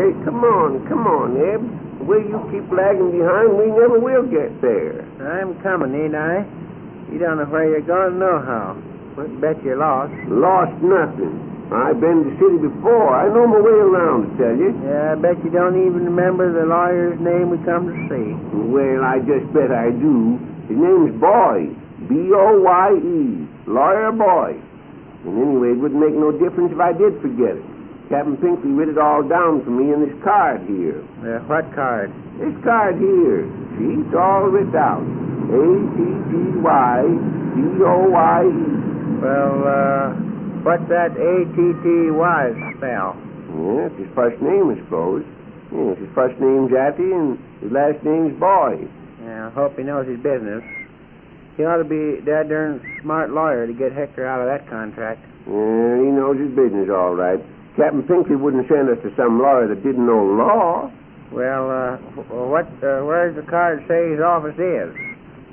Hey, come on, Eb. The way you keep lagging behind, we never will get there. I'm coming, ain't I? You don't know where you're going, nohow. Wouldn't bet you're lost. Lost nothing. I've been to the city before. I know my way around, to tell you. Yeah, I bet you don't even remember the lawyer's name we come to see. Well, I just bet I do. His name's Boy. B-O-Y-E. Lawyer Boy. And anyway, it wouldn't make no difference if I did forget it. Captain Pinkley writ it all down for me in this card here. What card? This card here. See, it's all writ out. A-T-T-Y-B-O-Y-E. Well, what's that A-T-T-Y spell? Yeah, it's his first name, I suppose. Yes, his first name's Atty and his last name's Boy. Yeah, I hope he knows his business. He ought to be a darn smart lawyer to get Hector out of that contract. Yeah, he knows his business all right. Captain Pinkley wouldn't send us to some lawyer that didn't know law. Well, where's the card say his office is?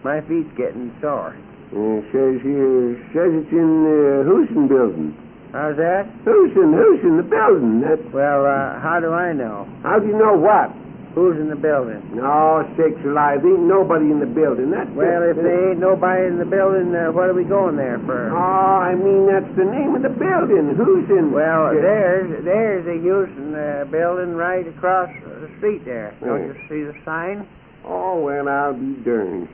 My feet's getting sore. It says it's in the Hoosen building. How's that? Hoosen, the building. Well, how do I know? How do you know what? Who's in the building? Oh, sakes alive, ain't nobody in the building. Well, if there ain't nobody in the building, what are we going there for? Oh, I mean, that's the name of the building, Hoosen. Well, there's the Houston building right across the street there. Don't you see the sign? Oh, well, I'll be darned.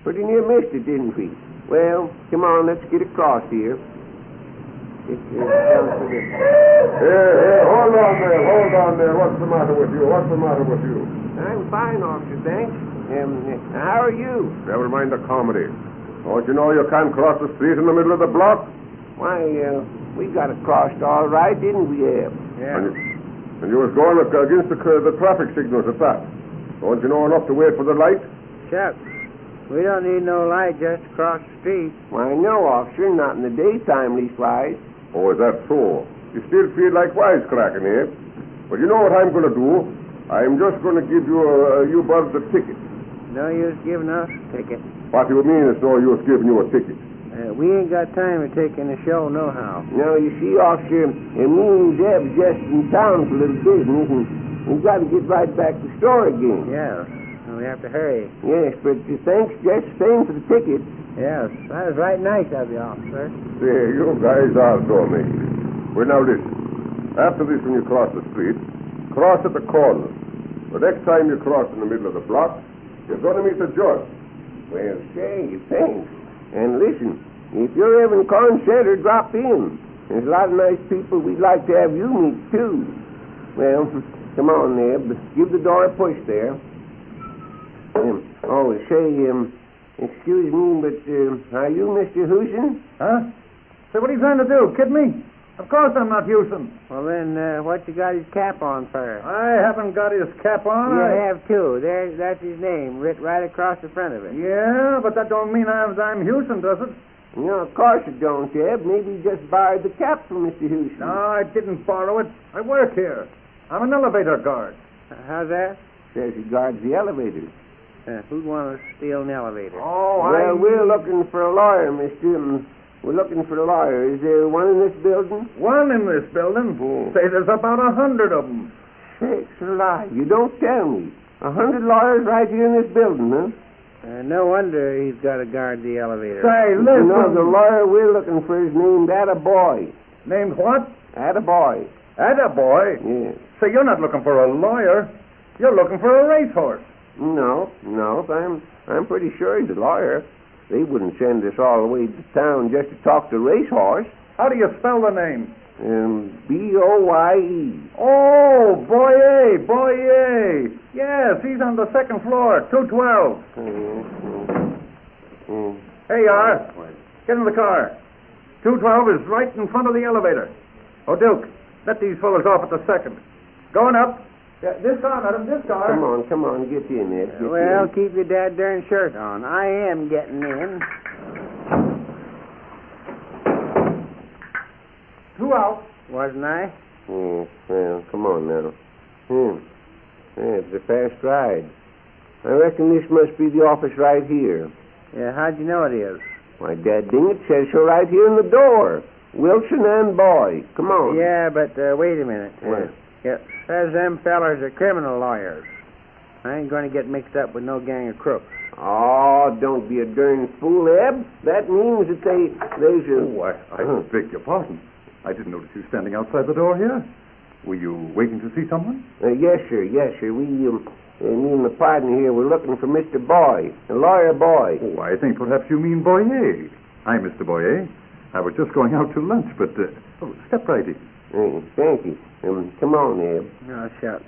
Pretty near missed it, didn't we? Well, come on, let's get across here. Here, hold on there. What's the matter with you? I'm fine, officer, thanks. How are you? Never mind the comedy. Don't you know you can't cross the street in the middle of the block? Why, we got across all right, didn't we, Eb? Yeah. And you was going against the traffic signals at that. Don't you know enough to wait for the light? Shucks. We don't need no light just across the street. Why, no, officer, not in the daytime, leastwise. Oh, is that so? You still feel like wisecracking, eh? Well, you know what I'm going to do? I'm just going to give you buds a ticket. No use giving us a ticket. What do you mean it's no use giving you a ticket? We ain't got time to take in the show, nohow. No, you see, officer, me and Zeb's just in town for a little business, and we've got to get right back to the store again. Yes, and we have to hurry. Yes, but thanks just the same for the ticket. Yes, that was right nice of you, officer. Say, you guys are so amazing. Well, now listen. After this, when you cross the street, cross at the corner. The next time you cross in the middle of the block, you're going to meet the judge. Well, say, thanks. And listen, if you're ever in Concert, drop in. There's a lot of nice people we'd like to have you meet, too. Well, come on, Neb. Give the door a push there. Excuse me, but are you Mr. Hoosen? Huh? Say, what are you trying to do? Kid me? Of course I'm not Houston. Well, then, what you got his cap on for? I haven't got his cap on. You have, too. That's his name, writ right across the front of it. Yeah, but that don't mean I'm Houston, does it? No, of course it don't, Eb. Maybe you just borrowed the cap from Mr. Hoosen. No, I didn't borrow it. I work here. I'm an elevator guard. How's that? Says he guards the elevators. Who'd want to steal an elevator? Oh, well, we're looking for a lawyer, mister. We're looking for a lawyer. Is there one in this building? One in this building? Say, there's about 100 of them. Sakes alive. You don't tell me. 100 lawyers right here in this building, huh? No wonder he's got to guard the elevator. Say, listen. You know, the lawyer we're looking for is named Attaboy. Named what? Attaboy. Attaboy? Yes. Say, you're not looking for a lawyer. You're looking for a racehorse. No. I'm pretty sure he's a lawyer. They wouldn't send us all the way to town just to talk to Racehorse. How do you spell the name? B-O-Y-E. Oh, Boyer. Yes, he's on the second floor, 212. Here you are. Get in the car. 212 is right in front of the elevator. Oh, Duke, let these fellas off at the second. Going up. Yeah, this car, madam, this car. Come on, get in there. Keep your darn shirt on. I am getting in. 2 out. Wasn't I? Well, come on now. It's a fast ride. I reckon this must be the office right here. Yeah, how'd you know it is? Why, Dad ding it says so right here in the door. Wilson and Boy. Come on. Yeah, but wait a minute. What? Yeah, Says them fellers are criminal lawyers. I ain't going to get mixed up with no gang of crooks. Oh, don't be a darn fool, Eb. That means that there's a... Oh, I beg your pardon. I didn't notice you standing outside the door here. Were you waiting to see someone? Yes, sir. We, me and the partner here, were looking for Mr. Boy, the lawyer Boy. Oh, I think perhaps you mean Boyer. Hi, Mr. Boyer. I was just going out to lunch, but... step right in. Thank you. Come on, Eb. Oh, shucks.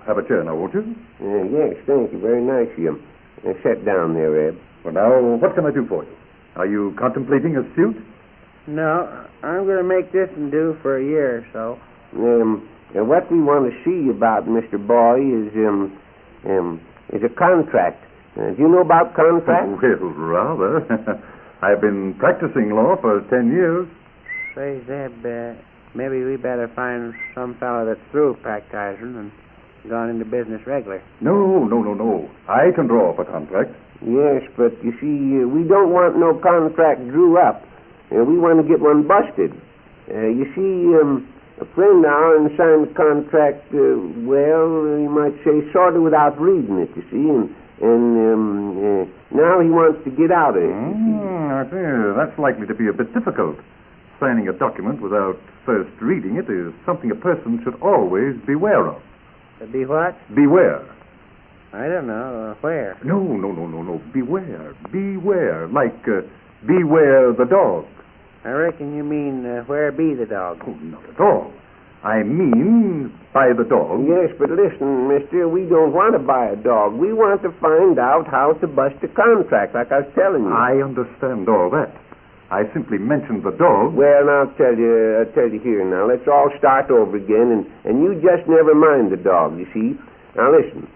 Have a chair now, won't you? Yes, thank you. Very nice of you. Sit down there, Eb. Well, now, what can I do for you? Are you contemplating a suit? No, I'm going to make this and do for a year or so. What we want to see about Mr. Boy is a contract. Do you know about contracts? Well, rather. I've been practicing law for 10 years. Say, Zeb, maybe we better find some fellow that's through practicing and gone into business regular. No. I can draw up a contract. Yes, but you see, we don't want no contract drew up. We want to get one busted. You see, a friend of ours signed the contract, you might say, sort of without reading it, you see, and now he wants to get out of it. I see. That's likely to be a bit difficult. Signing a document without first reading it is something a person should always beware of. Be what? Beware. I don't know. Where? No. Beware. Like, beware the dog. I reckon you mean where be the dog. Oh, not at all. I mean by the dog. Yes, but listen, mister, we don't want to buy a dog. We want to find out how to bust a contract, like I was telling you. I understand all that. I simply mentioned the dog. Well, I'll tell you here now. Let's all start over again, and you just never mind the dog, you see. Now, listen.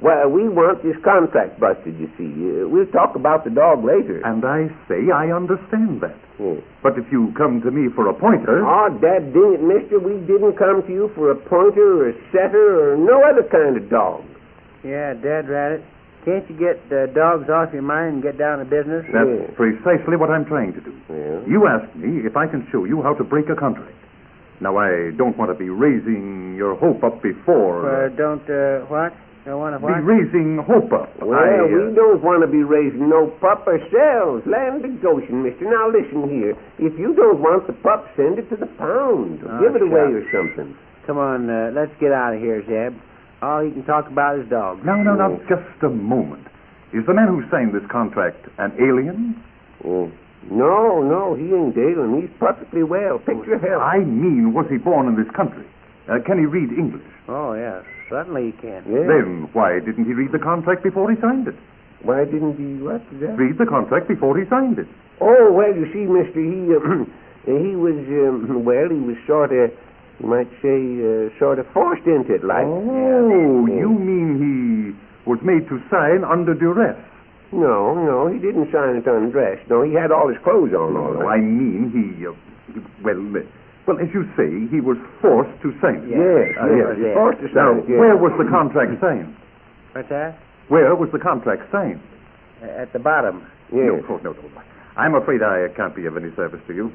Well, we want this contract busted, you see. We'll talk about the dog later. And I say I understand that. Yes. But if you come to me for a pointer... Oh, dad dang it, mister. We didn't come to you for a pointer or a setter or no other kind of dog. Yeah, Dad rat it. Can't you get dogs off your mind and get down to business? That's precisely what I'm trying to do. Yeah. You asked me if I can show you how to break a contract. Now, I don't want to be raising your hope up before... What? Don't want to what? Be raising hope up. Well, we don't want to be raising no pup ourselves. Land of Goshen, mister. Now, listen here. If you don't want the pup, send it to the pound. Or give it away or something. Come on, let's get out of here, Zeb. All he can talk about is dogs. No, just a moment. Is the man who signed this contract an alien? No, he ain't alien. He's perfectly well. Picture health. I mean, was he born in this country? Can he read English? Oh, yes. Certainly he can. Yeah. Then why didn't he read the contract before he signed it? Why didn't he, what is that? Read the contract before he signed it. Oh, well, you see, mister, he was sort of, you might say, sort of forced into it, like. Oh, you mean he was made to sign under duress? No, he didn't sign it undressed. No, he had all his clothes on. No, I mean well, as you say, he was forced to sign it. Yes, he was forced to sign it. Yes. Where was the contract signed? What's that? Where was the contract signed? At the bottom. Yes. No. I'm afraid I can't be of any service to you.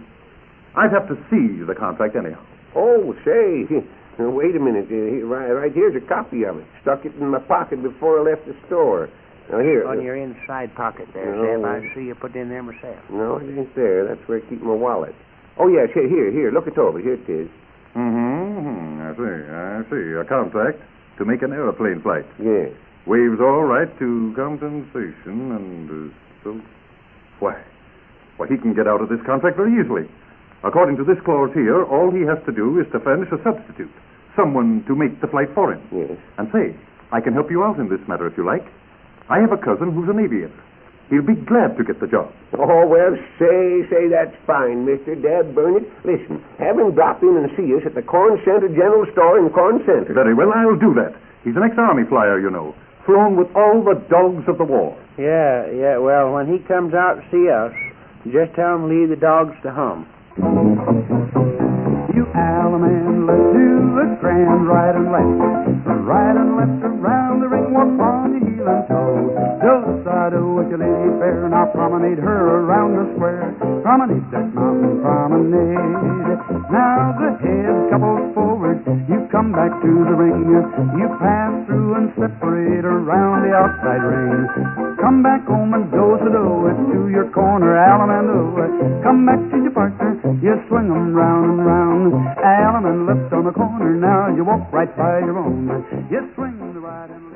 I'd have to see the contract anyhow. Oh, say, wait a minute. Right here's a copy of it. Stuck it in my pocket before I left the store. Now, here. On your inside pocket there, Zeb. I see you put it in there myself. No, it ain't there. That's where I keep my wallet. Oh, yes, here. Look it over. Here it is. I see. A contract to make an aeroplane flight. Yes. Waives all right to compensation and so... Why, he can get out of this contract very easily. According to this clause here, all he has to do is to furnish a substitute, someone to make the flight for him. Yes. And say, I can help you out in this matter if you like. I have a cousin who's an aviator. He'll be glad to get the job. Oh, well, say, that's fine, mister. Dad burn it. Listen, have him drop in and see us at the Corn Center General Store in Corn Center. Very well, I'll do that. He's an ex-Army flyer, you know, flown with all the dogs of the war. Yeah, well, when he comes out to see us, just tell him leave the dogs to hum. You Alaman, let's do a grand right and left around the ring, walk on your heel and toe. Go side with your lady fair, now promenade her around the square. Promenade that mountain promenade. Now the head couples forward, to the ring. You pass through and separate around the outside ring. Come back home and do-so-do it to your corner, Allen and O. Come back to your partner, you swing 'em round and round. Allen and left on the corner, now you walk right by your own. You swing the right and left.